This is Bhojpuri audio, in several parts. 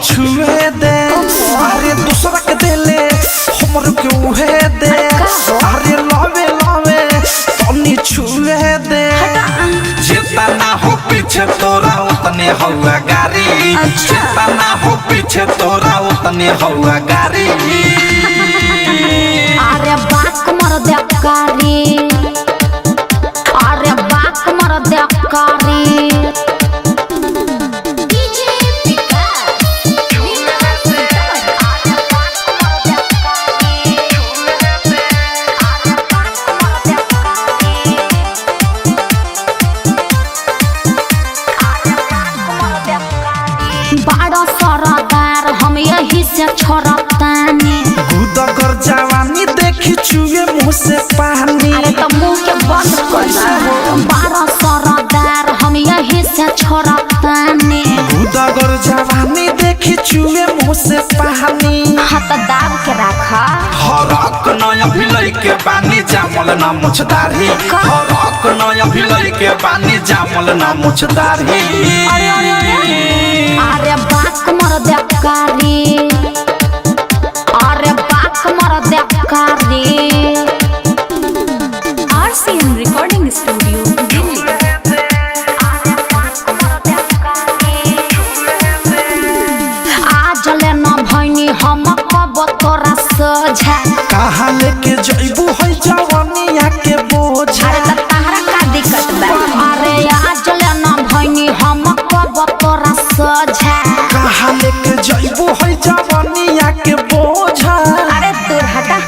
छुए दे अरे दूसरा के देले हमर के उहे दे अरे लावे लावे तनी छुए दे जितना हो पीछे तोरा उतने हुआ गारी जितना हो पीछे तोरा उतने हुआ गारी अरे बाक मर दे कारी अरे बाक मर दे कारी बड़ा सरदार हम यही से छोड़तानी गुदा कर जवानी देखी चुए मुँह से पानी अरे तो मुँह के बंद कर बड़ा सरदार हम यही से छोड़तानी गुदा कर जवानी देखी चुए मुँह से पानी हाथ दाब के रखा हरक नया भिलई के बानी जामल ना मुछदारी हरक नया भिलई के बानी जामल ना मुछदारी अरे बाक मर दे कारी अरे बाक मर दे कारी RCM रिकॉर्डिंग स्टूडियो दिल्ली। आज ले न भैनी हम कब तोरा सोझा कहाँ लेके जइबू है जवानिया के बोझा अरे त तहरा का दिक्कत बा अरे आज ले न भैनी हम कब तोरा सोझा कहाँ लेके जइबू है जवानिया के बोझा अरे दूर हटा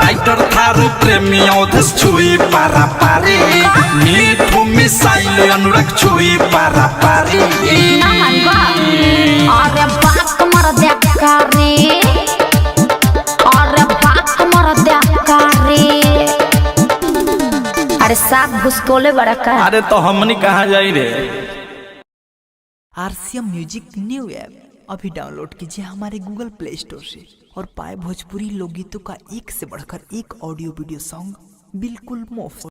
राइटर थारू प्रेमी औधस छुई पारा पारी मीठू मिसाइल अनुराग छुई पारा पारी ना मानबा अरे बाक मर दे कारी अरे बाक मर दे कारी अरे साफ घुसकोले बड़ा का अरे तो हमनी कहाँ जाई रे। RCM म्यूजिक न्यू ऐप अभी डाउनलोड कीजिए हमारे गूगल प्ले स्टोर से और पाए भोजपुरी लोकगीतों का एक से बढ़कर एक ऑडियो वीडियो सॉन्ग बिल्कुल मुफ्त।